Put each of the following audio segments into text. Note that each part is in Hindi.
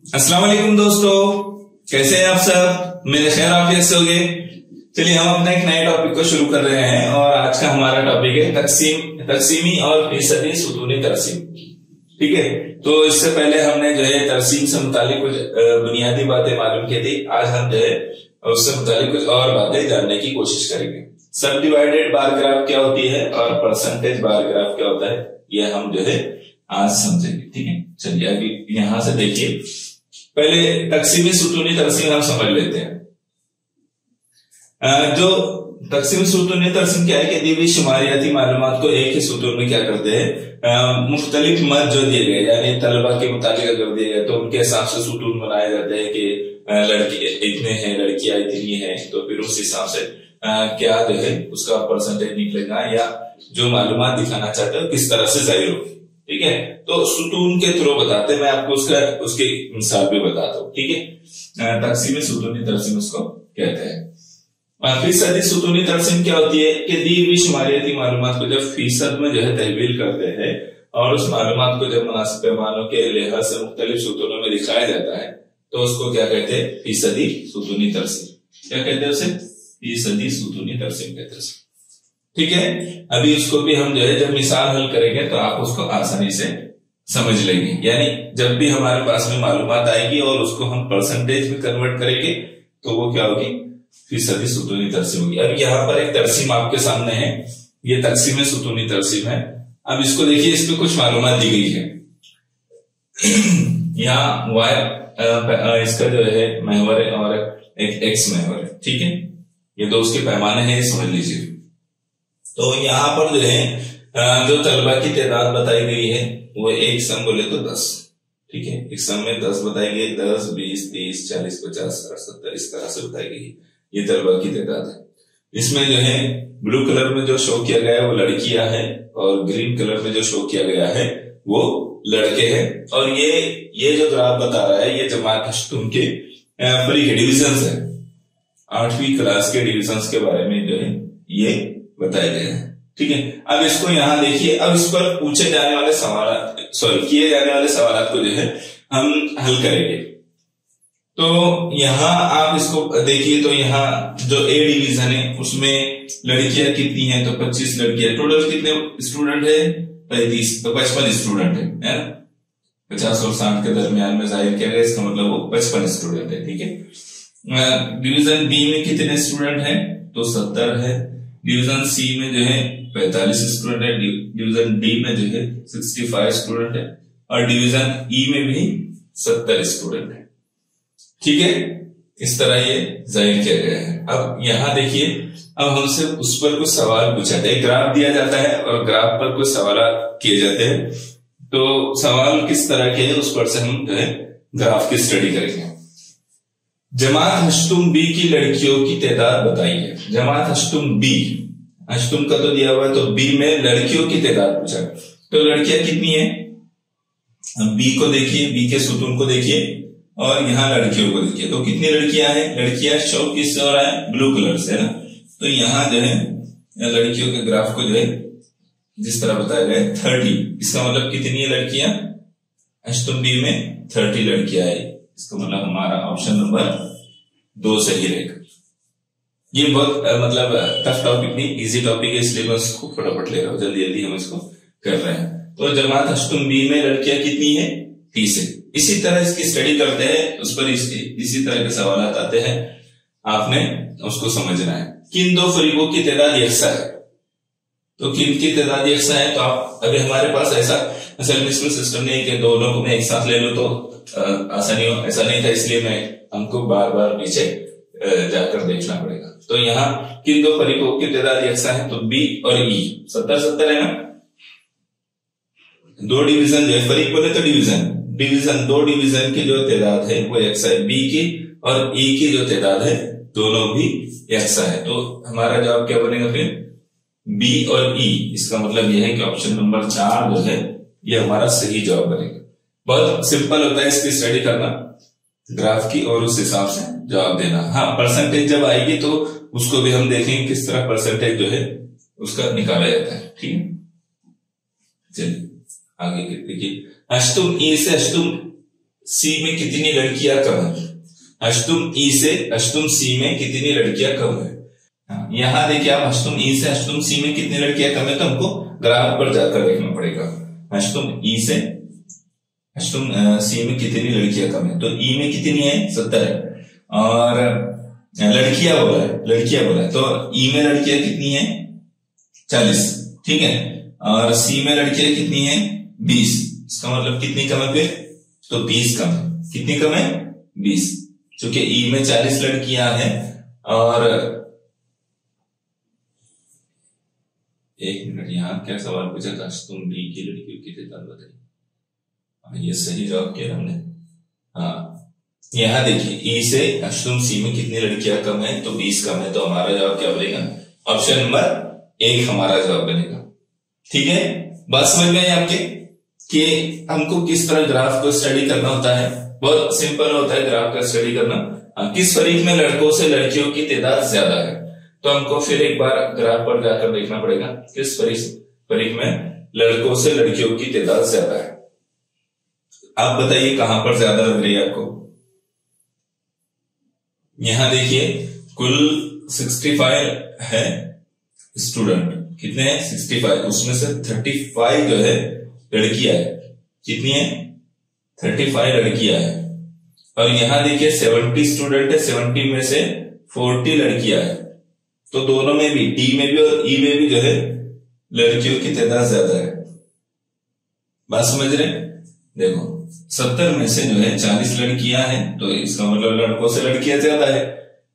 अस्सलाम वालेकुम दोस्तों, कैसे हैं आप सब। मेरे खैर आप कैसे होंगे। चलिए हम अपना एक नए टॉपिक को शुरू कर रहे हैं और आज का हमारा टॉपिक है तकसीमी और फीसदी सुतूनी तरसीम। ठीक है, तो इससे पहले हमने जो है तरसीम से मुतालिक कुछ बुनियादी बातें मालूम की थी। आज हम जो है उससे मुतालिक कुछ और बातें जानने की कोशिश करेंगे। सब डिवाइडेड बार ग्राफ क्या होती है और परसेंटेज बार ग्राफ क्या होता है, ये हम जो है आज समझेंगे। ठीक है, चलिए अभी यहां से देखिए, पहले तकसीमी सुतूनी तरसीम हम समझ लेते हैं। जो तकसीमी सुतूनी तरसीम क्या है कि दी हुई शुमारियाती मालूमात को एक ही सुतून में क्या करते हैं, मुख्तलिफ मद जो दिए गए यानी तलबा के मुताबिक अगर दिए गए तो उनके हिसाब से सुतून बनाए जाते हैं कि लड़की इतने हैं, लड़कियां इतनी है, तो फिर उस हिसाब से क्या जो है उसका परसेंटेज निकलेगा या जो मालूमात दिखाना चाहते हो किस तरह से जाहिर होगी। ठीक है, तो सुतून के थ्रू बताते हैं, मैं आपको उसकी मिसाल भी बताता हूँ। ठीक है, तकसीमी सुतूनी तरसीम उसको कहते हैं। फीसदी सुतूनी तरसीम क्या होती है कि दी हुई शुमारियाती मालूमात को जब फीसद में जो है तहवील करते हैं और उस मालूमात को जब मुनासिब पैमानों के लिहाज से मुख्तलिफ सुतूनों में दिखाया जाता है तो उसको क्या कहते हैं, फीसदी सुतूनी तरसीम। क्या कहते हैं उसे, फीसदी सुतूनी तरसीम कहते हैं। ठीक है, अभी उसको भी हम जो है जब मिसाल हल करेंगे तो आप उसको आसानी से समझ लेंगे। यानी जब भी हमारे पास में मालूमात आएगी और उसको हम परसेंटेज में कन्वर्ट करेंगे तो वो क्या होगी, फीसदी सुतूनी तरसीम होगी। अब यहाँ पर एक तरसीम आपके सामने है, ये तकसीम सुतूनी तरसीम है। अब इसको देखिए, इस पे कुछ मालूमात दी गई है। यहाँ वाई इसका जो है महवर है और एक एक्स महवर है। ठीक है, ये दो उसके पैमाने हैं, समझ लीजिए। तो यहाँ पर जो है जो तलबा की तादाद बताई गई है वो एक सम बोले तो 10। ठीक है, एक सम में 10 बताई गई, 10, 20, 30, 40, 50, 60, 70 इस तरह से बताई गई है। ये तलबा की तादाद है। इसमें जो है ब्लू कलर में जो शो किया गया है वो लड़कियां हैं और ग्रीन कलर में जो शो किया गया है वो लड़के हैं। और ये जो ग्राफ बता रहा है ये जमात हश्तुम के फ्री के डिविजन है, 8वीं क्लास के डिविजन के बारे में जो है ये बताए गए हैं। ठीक है, अब इसको यहां देखिए, अब इस पर पूछे जाने वाले सवाल किए जाने वाले सवाल को जो है हम हल करेंगे। तो यहां आप इसको देखिए, तो यहाँ जो ए डिवीजन है उसमें लड़कियां कितनी हैं, तो 25 लड़कियां। टोटल कितने स्टूडेंट है, 35, तो 55 स्टूडेंट है ना। 50 और 60 के दरमियान में जाहिर किया गया, इसका मतलब वो 55 स्टूडेंट है। ठीक है, डिवीजन बी में कितने स्टूडेंट है, तो 70 है। डिवीजन सी में जो है 45 स्टूडेंट है। डिवीजन डी में जो है 65 स्टूडेंट है और डिवीजन ई में भी 70 स्टूडेंट है। ठीक है, इस तरह ये जाहिर किया गया है। अब यहां देखिए, अब हमसे उस पर कुछ सवाल पूछा जाता है, ग्राफ दिया जाता है और ग्राफ पर कुछ सवाल किए जाते हैं। तो सवाल किस तरह के है उस पर से हम जो है ग्राफ की स्टडी करेंगे। जमात हश्तुम बी की लड़कियों की तादाद बताइए। जमात हश्तुम बी, हश्तुम का तो दिया हुआ है, तो बी में लड़कियों की तादाद पूछा, तो लड़कियां कितनी है। बी को देखिए, बी के सुतून को देखिए और यहाँ लड़कियों को देखिए, तो कितनी लड़कियां हैं। लड़कियां शो किससे हो रहा है, ब्लू कलर से है ना। तो यहाँ जो है लड़कियों के ग्राफ को जो है जिस तरह बताया गया 30, इसका मतलब कितनी है लड़कियां, हश्तुम बी में 30 लड़कियां है। इसका मतलब हमारा ऑप्शन नंबर 2 सही रहेगा। ये बहुत मतलब टफ टॉपिक नहीं, इजी टॉपिक है, इसलिए मैं उसको फटाफट ले रहा हूँ, जल्दी जल्दी हम इसको कर रहे हैं। तो जमात हश्तुम बी में लड़कियां कितनी है, 30 है। इसी तरह इसकी स्टडी करते हैं, उस पर इसी तरह के सवाल आते हैं, आपने उसको समझना है। किन दो फरीकों की तादाद यकसा है, तो किन की तादाद यकसा है, तो आप अभी हमारे पास ऐसा असल में इसमें सिस्टम नहीं कि दोनों को मैं एक साथ ले लूं तो आसानी हो, ऐसा नहीं था, इसलिए मैं हमको बार बार पीछे जाकर देखना पड़ेगा। तो यहाँ किन दो फरीकों की तादाद यकसा है, तो बी और ई 70-70 है ना। दो डिवीजन जो है, फरीक बोले तो डिवीजन दो डिवीजन की जो तादाद है वो यकसा है, बी की और ई की जो तादाद है दोनों भी यकसा है। तो हमारा जवाब क्या बनेगा फिर, बी और ई। इसका मतलब यह है कि ऑप्शन नंबर 4 जो है ये हमारा सही जवाब बनेगा। बहुत सिंपल होता है इसकी स्टडी करना ग्राफ की और उस हिसाब से जवाब देना। हाँ, परसेंटेज जब आएगी तो उसको भी हम देखेंगे किस तरह परसेंटेज जो है उसका निकाला जाता है। ठीक है, चलिए आगे देखिए। हश्तुम ई से हश्तुम सी में कितनी लड़कियां कम है, अष्टुम ई से अष्टुम सी में कितनी लड़कियां कम है। यहां देखिए आप, अष्टुम ई से अष्टुम सी में कितनी लड़कियां कम है, तो हमको ग्राफ पर जाकर देखना पड़ेगा। अष्टुम ई से अष्टुम सी में कितनी लड़कियां कम है, तो ई में कितनी है 70 है, और लड़कियां बोला है तो ई में लड़कियां कितनी है 40, ठीक है, और सी में लड़कियां कितनी है 20। इसका मतलब कितनी कम है फिर, तो 20 कम है। कितनी कम है 20, क्योंकि ई में 40 लड़कियां हैं। और एक मिनट, यहां क्या सवाल पूछा था, तुम बी की लड़कियों की तादाद बताइए। ये सही जवाब किया हमने। हाँ, यहां देखिए ई से अष्टुम सी में कितनी लड़कियां कम है, तो 20 कम है, तो हमारा जवाब क्या बनेगा, ऑप्शन नंबर 1 हमारा जवाब बनेगा। ठीक है, बात समझ में आई आपके कि हमको किस तरह ग्राफ को स्टडी करना होता है। बहुत सिंपल होता है ग्राफ का स्टडी करना। किस फरीक में लड़कों से लड़कियों की तादाद ज्यादा है, तो हमको फिर एक बार ग्राफ पर जाकर देखना पड़ेगा किस फरीक में लड़कों से लड़कियों की तादाद ज्यादा है। आप बताइए कहां पर ज्यादा लग रही है आपको। यहां देखिए कुल 65 है स्टूडेंट, कितने हैं 65, उसमें से 35 जो है लड़कियां है। कितनी है 35 लड़कियां है। और यहां देखिए 70 स्टूडेंट है, 70 में से 40 लड़कियां है। तो दोनों में भी, डी में भी और ई में भी जो है लड़कियों की तादाद ज्यादा है। बात समझ रहे, देखो 70 में से जो है 40 लड़कियां हैं, तो इसका मतलब लड़कों से लड़कियां ज्यादा है।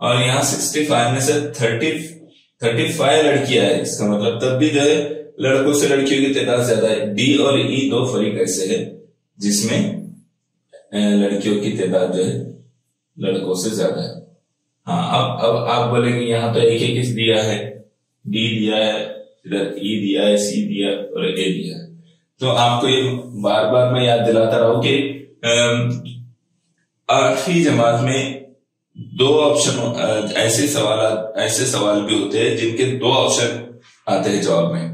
और यहाँ 65 में से 35 लड़कियां है, इसका मतलब तब भी जो है लड़कों से लड़कियों की तादाद ज्यादा है। डी और ई दो फरीक ऐसे है जिसमें लड़कियों की तादाद जो है लड़कों से ज्यादा है। हाँ, अब आप बोलेंगे यहाँ तो एक एक दिया है, डी दिया है, इधर ई दिया है, सी दिया और ए दिया है। तो आपको ये बार बार मैं याद दिलाता रहा हूं कि 8वीं जमात में 2 ऑप्शन ऐसे सवाल भी होते हैं जिनके 2 ऑप्शन आते हैं जवाब में,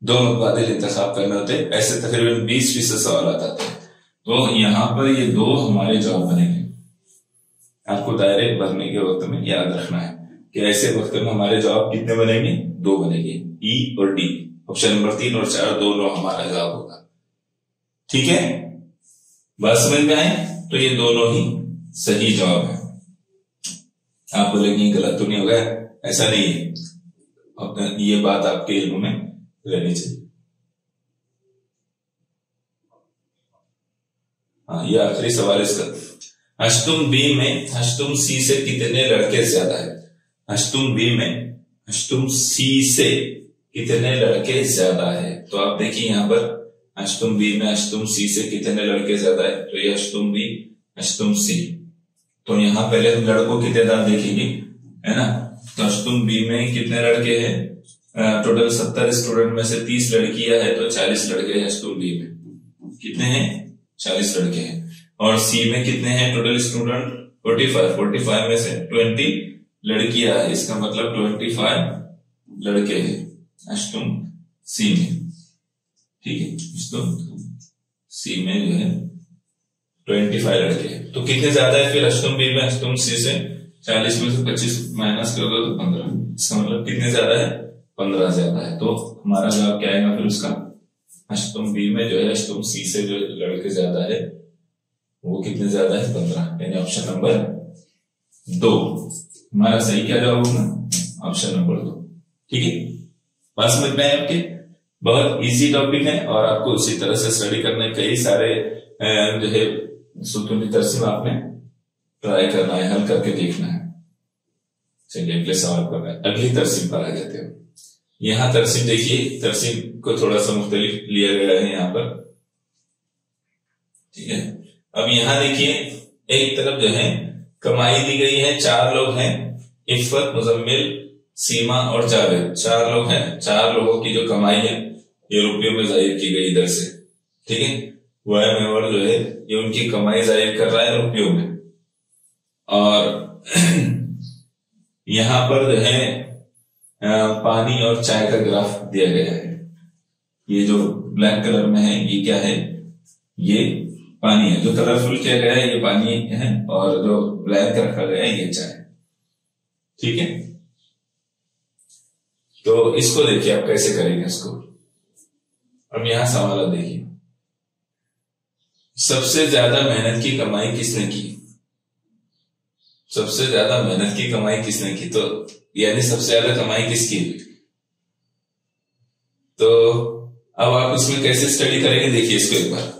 2 मुतबादिल इंतखाब करने होते हैं। ऐसे तकरीबन 20% सवाल आते हैं। तो यहाँ पर ये 2 हमारे जवाब बनेंगे। आपको दायरे भरने के वक्त में याद रखना है कि ऐसे वक्त में हमारे जवाब कितने बनेंगे, 2 बनेंगे, ई और डी। ऑप्शन नंबर 3 और 4 दोनों हमारा जवाब होगा। ठीक है, बात समझ में आए, तो ये दोनों ही सही जवाब है। आप बोलेंगे गलत तो नहीं होगा, ऐसा नहीं है, ये बात आपके इल्म में रहनी चाहिए। हाँ, ये आखिरी सवाल इसका, अष्टुम बी में अष्टुम सी से कितने लड़के ज्यादा है। अष्टुम बी में अष्टुम सी से कितने लड़के ज्यादा है, तो आप देखिए यहाँ पर अष्टुम बी में अष्टुम सी से कितने लड़के ज्यादा है, तो ये अष्टुम बी अष्टुम सी। तो यहाँ पहले हम लड़कों की तादाद देखेंगे, है ना। तो अष्टुम बी में कितने लड़के हैं, टोटल 70 स्टूडेंट में से 30 लड़कियां है, तो 40 लड़के हैं अष्टुम बी में। कितने हैं 40 लड़के हैं। और सी में कितने हैं टोटल स्टूडेंट 45 में से 20 लड़कियां है, इसका मतलब 25 लड़के हैं अष्टुम सी में। ठीक है, अष्टुम सी में जो है 25 लड़के हैं। तो कितने ज्यादा है फिर अष्टुम बी में अष्टुम सी से, 40 में से 25 माइनस कर दो तो 15, इसका मतलब कितने ज्यादा है 15 ज्यादा है। तो हमारा जवाब क्या आएगा फिर उसका, अष्टुम बी में जो है अष्टुम सी से जो लड़के ज्यादा है वो कितने ज्यादा है 15, यानी ऑप्शन नंबर 2 हमारा सही क्या जवाब होगा, ऑप्शन नंबर 2। ठीक है, बात समझ में आए आपके। बहुत इजी टॉपिक है और आपको उसी तरह से स्टडी करने कई सारे जो है सुतूनी तरसीम आपने ट्राई करना है, हल करके देखना है। चलिए अगले सवाल पर, अगली तरसीम पर आ जाते हैं। यहां तरसीम देखिए, तरसीम को थोड़ा सा मुख्तलिफ लिया गया है यहाँ पर। ठीक है, अब यहां देखिए एक तरफ जो है कमाई दी गई है, 4 लोग हैं, इफ़त, मुजम्मिल, सीमा और जावेद, 4 लोग हैं। 4 लोगों की जो कमाई है ये रुपयों में जाहिर की गई इधर से। ठीक है, वाई मेंबर जो है ये उनकी कमाई जाहिर कर रहा है रुपयों में। और यहां पर जो है पानी और चाय का ग्राफ दिया गया है। ये जो ब्लैक कलर में है ये क्या है, ये पानी है, जो कलरफुल किया गया है ये पानी है, और जो ब्लैक रखा गया है ये चाय। ठीक है, तो इसको देखिए आप कैसे करेंगे इसको। अब यहां सवाल देखिए, सबसे ज्यादा मेहनत की कमाई किसने की? सबसे ज्यादा मेहनत की कमाई किसने की, तो यानी सबसे ज्यादा कमाई किसकी हुई? तो अब आप इसमें कैसे स्टडी करेंगे, देखिए इसको एक बार।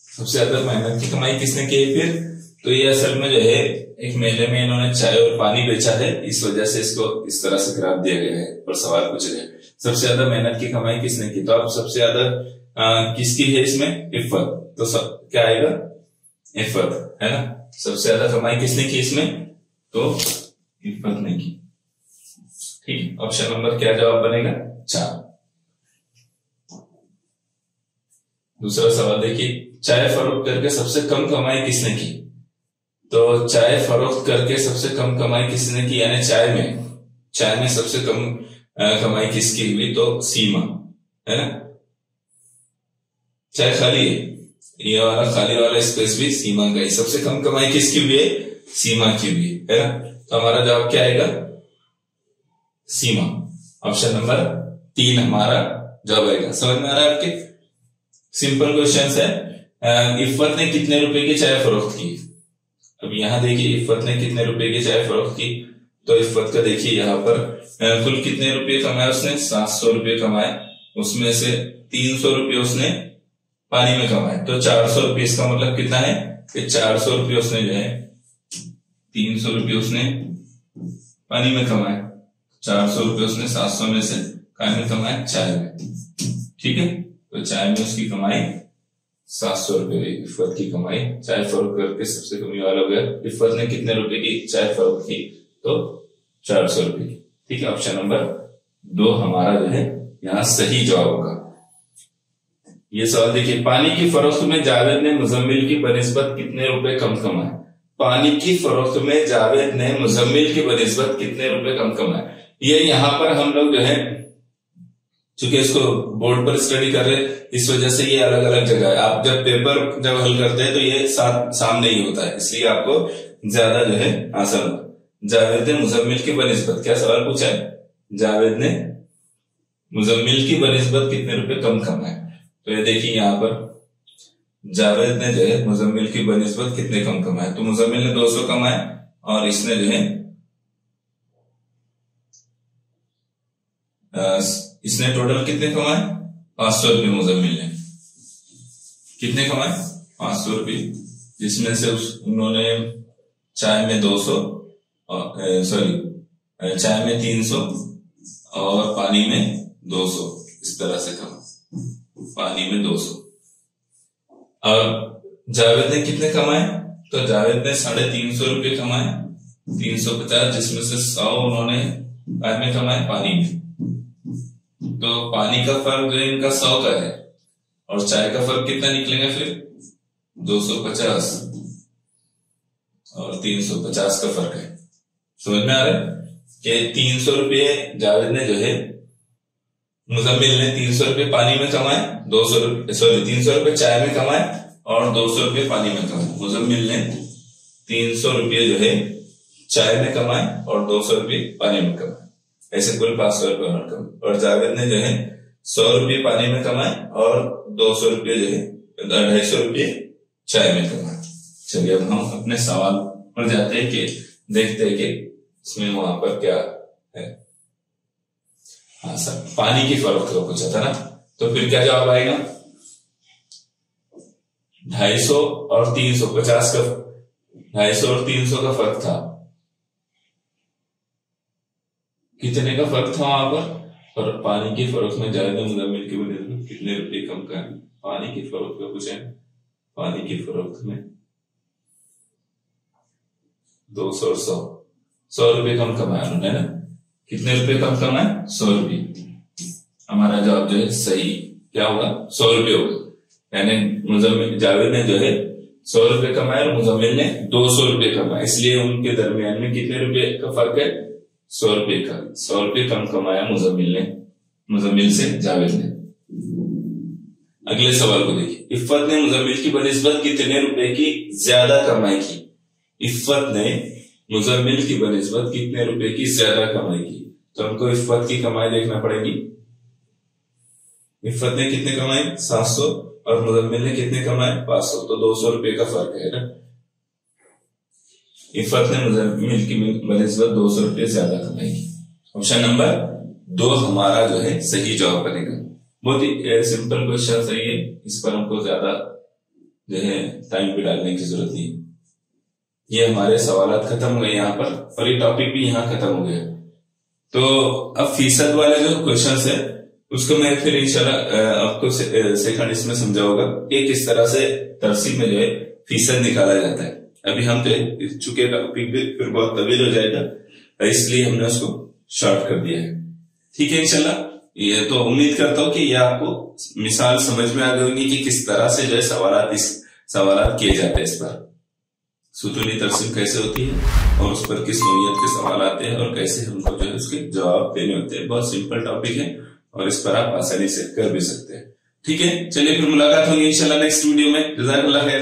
सबसे ज्यादा मेहनत की कमाई किसने की है फिर? तो ये असल में जो है एक मेले में इन्होंने चाय और पानी बेचा है, इस वजह से इसको इस तरह से ग्राफ दिया गया है और सवाल पूछा गया है सबसे ज्यादा मेहनत की कमाई किसने की। तो अब सबसे ज्यादा किसकी है इसमें? इफ़त। तो क्या आएगा? इफ़त, है ना। सबसे ज्यादा कमाई किसने की इसमें? तो इफ़त ने की। ठीक, ऑप्शन नंबर क्या जवाब बनेगा? 4। दूसरा सवाल देखिए, चाय फरोख्त करके सबसे कम कमाई किसने की? तो चाय फरोख्त करके सबसे कम कमाई किसने की, यानी चाय में सबसे कम कमाई किसकी हुई? तो सीमा, है ना। चाय खाली है, ये वाला खाली वाला स्पेस भी सीमा का ही। सबसे कम कमाई किसकी हुई है? सीमा की हुई है ना। तो हमारा जवाब क्या आएगा? सीमा। ऑप्शन नंबर 3 हमारा जवाब आएगा। समझ में आ रहा है आपके? सिंपल क्वेश्चन है। इफ़त ने कितने रुपए की चाय फरोख्त की? अब यहां देखिए इफ़त ने कितने रुपए की चाय फरोख्त की। तो इफ़त का देखिए यहाँ पर कुल कितने रुपए कमाए उसने? 700 रुपये कमाए। उसमें से 300 रुपये उसने पानी में कमाए, तो 400 रुपये। इसका मतलब कितना है कि 400 रुपये उसने जो है 300 रुपये उसने पानी में कमाए, 400 रुपये उसने 700 में से काय में कमाए? चाय में। ठीक है, तो चाय में उसकी कमाई 700 रुपये हुई। इफ़त की कमाई चाय फरोख्त करके सबसे कमी वाला हो गया। इफ़त ने कितने रुपए की चाय फरोख्त की? तो 400 रुपये की। ठीक है, ऑप्शन नंबर 2 हमारा जो है यहां सही जवाब होगा। ये सवाल देखिए, पानी की फरोख्त में जावेद ने मुजम्मिल की बनिस्बत कितने रुपए कम कमाए? पानी की फरोख्त में जावेद ने मुजम्मिल की बनिस्बत कितने रुपए कम कमाए? ये यहां पर हम लोग जो है चूंकि इसको बोर्ड पर स्टडी कर रहे इस वजह से ये अलग अलग जगह है। आप जब पेपर हल करते हैं तो ये सामने ही होता है, इसलिए आपको ज्यादा जो है आसान होगा। जावेद ने मुजम्मिल की बनिस्बत, क्या सवाल पूछा है? जावेद ने मुजम्मिल की बनिस्बत कितने रुपए कम कमाए? तो ये देखिए यहां पर जावेद ने जो है मुजम्मिल की बनिस्बत कितने कम कमाए। तो मुजम्मिल ने 200 कमाए और इसने जो है इसने टोटल कितने कमाए? 500 रुपये। मुजम्मिल ने कितने कमाए? 500 रुपये, जिसमें से उन्होंने चाय में 200 चाय में 300 और पानी में 200, इस तरह से कमा। पानी में 200। और जावेद ने कितने कमाए? तो जावेद ने 350 रुपये कमाए, 350, जिसमें से 100 उन्होंने काय में कमाए? पानी में। तो पानी का फर्क जो इनका 100 का है और चाय का फर्क कितना निकलेगा फिर? 250 और 350 का फर्क है। समझ में आ रहा है कि 300 रुपये जावेद ने जो है, मुजम्मिल ने 300 रुपये पानी में कमाए, 300 रुपये चाय में कमाए और 200 रुपये पानी में कमाए। मुजम्मिल ने 300 रुपये जो है चाय में कमाए और 200 रुपये पानी में कमाए, ऐसे कुल 500 रुपये कमाए। और जावेद ने जो है 100 रुपये पानी में कमाए और 200 रुपये जो है 250 रुपये चाय में कमाए। चलिए अब हम अपने सवाल पर जाते हैं कि देखते हैं कि इसमें वहां पर क्या है। हाँ सर, पानी की फरोख्त का पूछा था ना, तो फिर क्या जवाब आएगा? 250 और 350 का, 250 और 300 का फर्क था। कितने का फर्क था वहां पर? और पानी की फरोख्त में जावेद ने मुजम्मिल की बनिस्बत कितने रुपए कम का? पानी की फरोख्त का पूछा है। पानी की फरोख्त में 200 और 100 रुपये कम कमाया उन्होंने ना। कितने रुपए कम कमाए? 100 रुपये। हमारा जवाब जो है सही क्या होगा? 100 रुपये होगा। यानी मुजम्मिल जावेद ने जो है 100 रुपये कमाए और मुजम्मिल ने 200 रुपये कमाए, इसलिए उनके दरमियान में कितने रुपए का फर्क है? 100 रुपये का। 100 रुपये कम कमाया मुजम्मिल ने मुजम्मिल से जावेद ने। अगले सवाल को देखिए, इफ़्फ़त ने मुजम्मिल की बनिस्बत कितने रुपए की ज्यादा कमाई की? इफ़्फ़त ने मुजम्मिल की बनिस्बत कितने रुपए की ज्यादा कमाई की? तो हमको इफ़्फ़त की कमाई देखना पड़ेगी। इफ़्फ़त ने कितने कमाए? 700 और मुजम्मिल ने कितने कमाए? 500। तो 200 रुपए का फर्क है ना। इफ़्फ़त ने मुजम्मिल की बनिस्बत 200 रुपए ज्यादा कमाई की। ऑप्शन नंबर 2 हमारा जो है सही जवाब बनेगा। बहुत ही सिंपल क्वेश्चन सही है, इस पर हमको ज्यादा जो है टाइम भी डालने की जरूरत नहीं। ये हमारे सवालात खत्म हो गए यहाँ पर, और ये टॉपिक भी यहाँ खत्म हो गया। तो अब फीसद वाले जो क्वेश्चन है उसको मैं फिर इंशाल्लाह आपको सेकंड इसमें समझाऊंगा कि किस तरह से तरसीब में जो है फीसद निकाला जाता है। अभी हम तो चुके टॉपिक भी फिर बहुत तवील हो जाएगा, इसलिए हमने उसको शॉर्ट कर दिया है। ठीक है इंशाल्लाह। ये तो उम्मीद करता हूं कि ये आपको मिसाल समझ में आ गई होगी कि किस तरह से जो है सवालात किए जाते हैं। इस पर सुतूनी तरसीब कैसे होती है और उस पर किस नौइयत के सवाल आते हैं और कैसे हमको जो है उसके जवाब देने होते हैं। बहुत सिंपल टॉपिक है और इस पर आप आसानी से कर भी सकते हैं। ठीक है, चलिए फिर मुलाकात होगी इंशाल्लाह नेक्स्ट वीडियो में। जज़ाकल्लाह खैर।